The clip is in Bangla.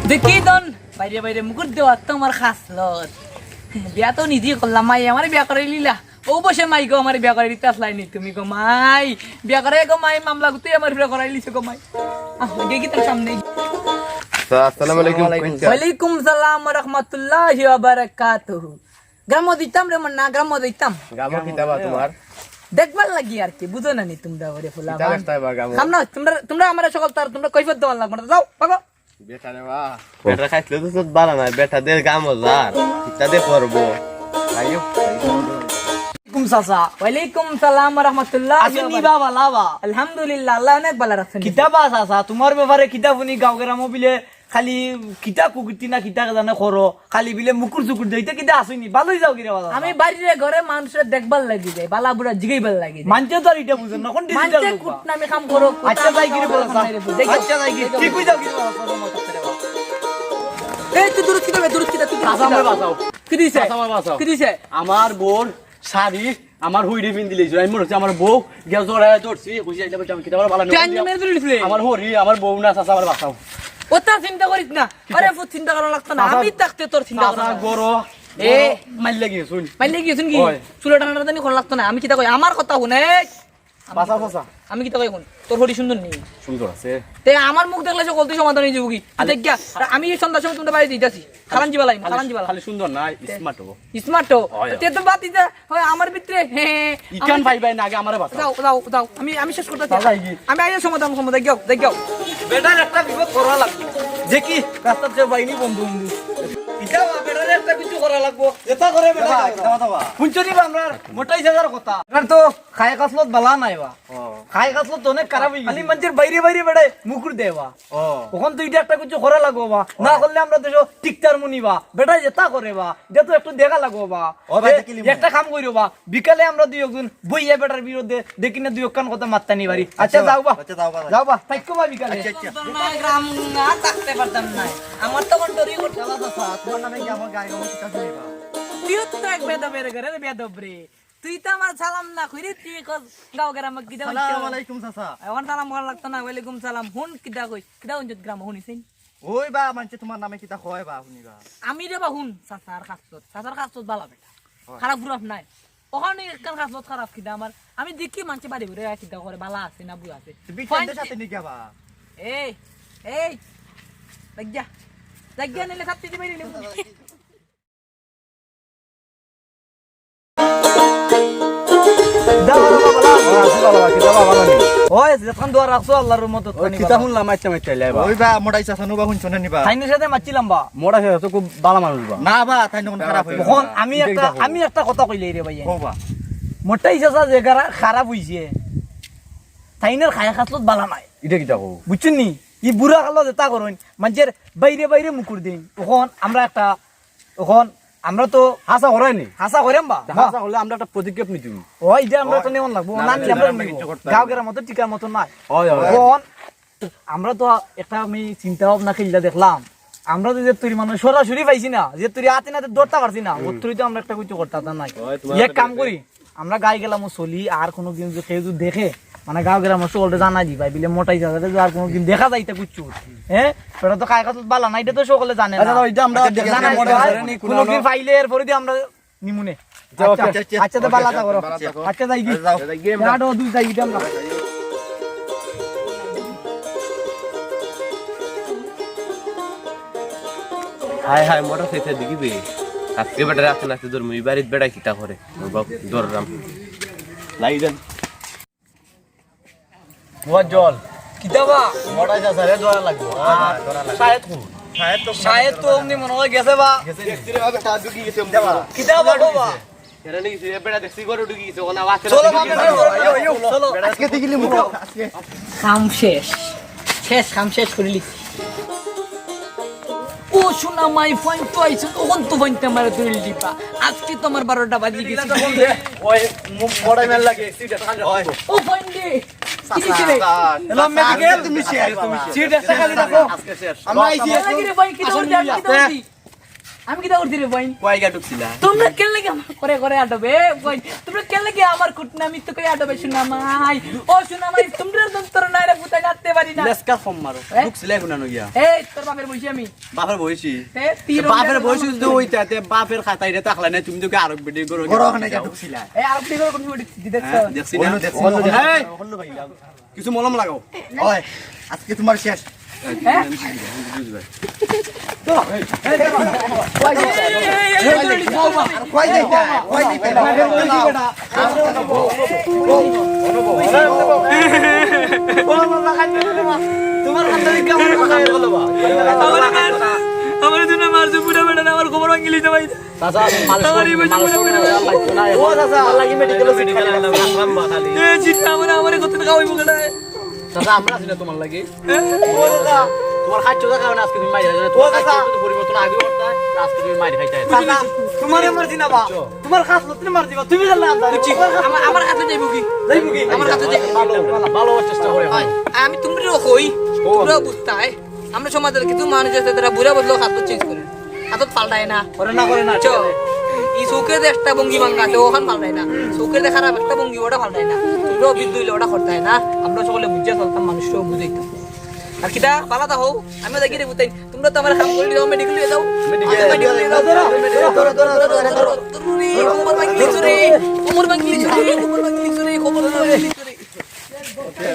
দেখি দন বাইরে বাইরে মুকুট দেওয়া তোমার খাসলত বিয়া তো নিজে করলাম মাই আমার বিয়া করে লিলা ও বসে মাই গো আমার বিয়া করে দিতে আসলাইনি তুমি গো মাই বিয়া করে গো মাই মামলা গুতে আমার বিয়া করাই লিছে গো মাই গে কি তার সামনে আসসালামু আলাইকুম। ওয়ালাইকুম সালাম ওয়া রাহমাতুল্লাহি ওয়া বারাকাতুহু। গ্রাম দিতাম রে মন্না গ্রাম দিতাম গামো কিতাবা তোমার দেখবার লাগি আর কি বুঝো না নি তোমরা ওরে ফুলা কিতাব আসতাই বা গামো সামনে তোমরা আমার সকল তার তোমরা কইফত দেওয়ার লাগবে না যাও ভাগো বেটা রে বা বেটা খাইলে তো সব বালা না বেটা দে গামো যার কিতা দে করবো আইও ওয়ালাইকুম সাসা ওয়ালাইকুম সালাম ওয়া রাহমাতুল্লাহি আসেনি বাবা লাবা আলহামদুলিল্লাহ আল্লাহ অনেক ভালো রাখছেন কিতাব আসা তোমার ব্যাপারে কিতাব উনি গাঁও গ্রামও বিলে খালি কিতাব কুকুরতি না কিতাব জানে করো খালি বিলে মুকুর চুকুর দেইতে কিতা আসুনি ভালোই যাও কিরে বাবা আমি বাড়ির ঘরে মানুষের দেখবার লাগি যায় বালা বুড়া জিগাইবার লাগি যায় মানছে তো আর এটা বুঝেন না কোন মানতে ডিজিটাল কুট নামে কাম করো আচ্ছা যাই কিরে বলো আচ্ছা যাই কি ঠিক হই যাও কিরে বাবা করো মত করে বাবা এই তুই দূর থেকে দূর থেকে তুই আসামে বাঁচাও কি দিছে আসামে বাঁচাও কি দিছে আমার বোন শাড়ি আমার হুইডি পিন দিলেছ আমি মনে হচ্ছে আমার বউ গেল জড়ায় ধরছি কইছি এটা বলতে আমি কিতাব ভালো তুই আইন মেরে দিলি আমার হরি আমার বউ না চাচা আমার বাঁচাও ওটা চিন্তা করিস না আরে ফুট চিন্তা করা লাগতো না আমি থাকতে তোর চিন্তা করা চাচা গরো এ মাইল লাগি শুন মাইলে গিয়েছেন কি ওই। চুলো টানা টানি করা লাগতো না আমি কিতা কই আমার কথা শুনে বাঁচা চাচা আমি কিতা কই শুন তোর হরি সুন্দর নেই সুন্দর আছে তে আমার মুখ দেখলে সকল তুই সমাধান হয়ে যাবো কি দেখ গিয়া আমি সন্ধ্যার সময় তোমরা বাড়ি দিতেছি খালান জিবালাই খালান জিবালা খালি সুন্দর না স্মার্ট হবো স্মার্ট ওই। তে তো বাতি যা হয় আমার ভিতরে ইকান ভাই ভাই না আগে আমারে বাঁচাও যাও যাও যাও আমি শেষ করতে দাদা, কি? আমি আইয়া সমাধান সমাধান দেখ যাও বেটার একটা বিপদ করা লাগবে যে কি রাস্তার যে বাইনি বন্ধু বন্ধু ইটা বেটার একটা কিছু করা লাগবো যেটা করে বেটা শুনছনি বা আমরা মোটাই জায়গার কথা আর তো খায় কাসলত বালা নাই বা খায় কাসলত অনেক খারাপ হই খালি মানুষের বাইরে বাইরে বেড়ে মুকুর দেবা তখন তো এটা একটা কিছু করা লাগবো বা না করলে আমরা তো টিকটার মুনি বা বেটা যেটা করে বা এটা তো একটু দেখা লাগবো বা একটা কাম করিও বা বিকালে আমরা দুই একজন বইয়া বেটার বিরুদ্ধে দেখি না দুই একখান কথা মাত্তা নি বাড়ি আচ্ছা যাও বা যাও বা থাকো বা বিকালে গ্রাম না থাকতে পারতাম না আমার তো কোন ডরি করতে তোমার নামে কি আমার গায়ে গামো কিতাব দিবা তুই তো এক বেদবের ঘরে বেদব রে তুই তো আমার সালাম না কইরে তুই কস গাঁও গ্রাম কিদা আসসালামু আলাইকুম চাচা এখন সালাম করা লাগতো না ওয়ালাইকুম সালাম হুন কিদা কই কিদা হুন গ্রাম হুনিছেন ওই বা মানছে তোমার নামে কিতা কয় বা শুনিবা আমি রে বা হুন সাসার খাসত বালা বেটা খারাপ ফুরাপ নাই ওখানে একখান খাসত খারাপ কিদা আমার আমি দেখি মানছে বাড়ি ঘুরে কিদা করে বালা আছে না বুয়া আছে বিটেন্ডের সাথে নি গাবা এই এই লাগিয়া নিলে খাতে দিবে নি ওই যখন দোয়া রাখছো আল্লাহর মদত পানি কিতা শুনলাম মাইচা মাইচা লাইবা ওই বা মোটাই চাচা নুবা শুনছ না নিবা তাইনের সাথে মারছিলাম বা মোড়া সাথে তো খুব ভালো মানুষ বা না বা তাই নখন খারাপ হইল তখন আমি একটা কথা কইলে রে ভাই কবা মোটাই চাচা যে খারাপ হইছে তাইনের খায়া খাসলত বালা নাই এটা কিতা কও বুঝছেন নি ই বুড়া কালো যেটা করুন মানুষের বাইরে বাইরে মুকুর দিন তখন আমরা তো হাসা করাইনি হাসা করেন বা হাসা হলে আমরা একটা পদক্ষেপ নিতুম ওই যে আমরা তো নেওয়ান লাগবো না নিলে আমরা গাঁও গ্রামের মতো টিকার মতো নাই তখন আমরা তো একটা আমি চিন্তা ভাবনা খেললে দেখলাম আমরা তো যে তুই মানুষ সরাসরি পাইছি না যে তুই হাতে নাতে দৌড়তে পারছি না ওর তুই তো আমরা একটা কিছু করতে নাই এক কাম করি আমরা গায়ে গেলাম চলি আর কোনো দিন কেউ যদি দেখে মানে গাঁও গ্রামের সকলটা জানা দি ভাই বিলে মোটাই যাবে আর কোনোদিন দেখা যাইতে কুচ্ছু হ্যাঁ এটা তো কায় কথা বালা না এটা তো সকলে জানে কোনোদিন পাইলে এরপরে দিয়ে আমরা নিমুনে আচ্ছা তো বালা তা করো আচ্ছা যাই কি আটো দুই যাই কি আমরা হাই হাই মোটর সাইকেল দিবি আজকে বেটা রাখতে না তোর মুই বাড়িতে বেড়া কিতা করে দররাম লাই দেন তোমার জল কিতাবা মোটা যাচ্ছে রে জল লাগবে শায়দ তো অমনি মনে হয় গেছে বা কিতাবা বাবা এরা নাকি বেড়া দেখছি করে ঢুকে গেছে ওনা ওয়াকে চলো বাবা চলো আজকে দিগলি মুখ আজকে খাম খাম শেষ করে লিখছি ও শোনা মাই ফাইন তো আইছে তখন তো ফাইন তোমার তুই দিবা আজকে তোমার 12টা বাজে গেছে ওই মোড়াই মেল লাগে সিট আছে ও ফাইন দে কি দিছে রে এলো মেডিকেল তুমি সিট একটা খালি রাখো আজকে শেষ আমরা আইছি লাগি রে ভাই কি দৌড় দেন কি দৌড় আমি কিটা করছি রে বইন কয়গা ঢুকছিলা তোমরা কেন লাগে আমার করে করে আডবে বইন তোমরা কেন লাগে আমার কুটনামি তো কই আডবে শোনামাই ও শোনামাই তোমরা দন্তর নাই রে পুতাই নাতে পারি না লেসকা ফম মারো এ? ঢুকছিলা এখন না গিয়া এই তোর বাপের বইছি আমি বাপের বয়সী তে তীর বাপের বয়সী যদি হইতাতে বাপের খাতায় রে তাকলা না তুমি তো আরো বেডি করো ঢুকছিলা এই আর কি করে কোন দেখছ দেখছি না এই, কিছু মলম লাগাও ওই আজকে তোমার শেষ হ্যাঁ কই দিতে তোমার খাতায় কেমন লাগাই গেল বা আমার জন্য মারছো পুরা বেটা আমার খবর ভাঙি লিতে ভাই চাচা আমার এই বছর পুরা বেটা ও চাচা লাগি মেডিকেল রাখলাম বা খালি এ চিন্তা আমার কত টাকা হইব কেডা চাচা আমরা আছি না তোমার লাগি ও চাচা তোমার খাচ্ছ টাকা না আজকে তুমি মাইরে না তোমার খাচ্ছ তো পরিবর্তন আগে করতে আজকে তুমি মাইরে খাইতে চাচা তোমার মারজি না বা তোমার খাস তুমি মারজি বা তুমি জানলা আমার কাছে যাইব কি যাইবো কি আমার কাছে যাইব ভালো চেষ্টা করে আমি তোমরা কই তোমরা বুঝতাই আমরা সমাজের কিছু মানুষ আছে তারা বুড়া বদলো হাত চেঞ্জ করে হাতত পাল্টায় না করে না চো এই চোখে একটা ভঙ্গি ভাঙ্গা আছে ওখান পাল্টায় না চোখে দেখা খারাপ একটা ভঙ্গি ওটা পাল্টায় না তোমরাও বিদ্যুৎ ওটা করতায় না আমরা সকলে বুঝিয়া চলতাম মানুষটাও বুঝাইতাম আর কিটা পালাতা হও আমি দেখি রে বুঝতাই তোমরা তো আমার কাম করে দাও মেডিকেল নিয়ে যাও মেডিকেল নিয়ে যাও কোমর ভাঙলি চুরি কোমর ভাঙলি চুরি কোমর ভাঙলি চুরি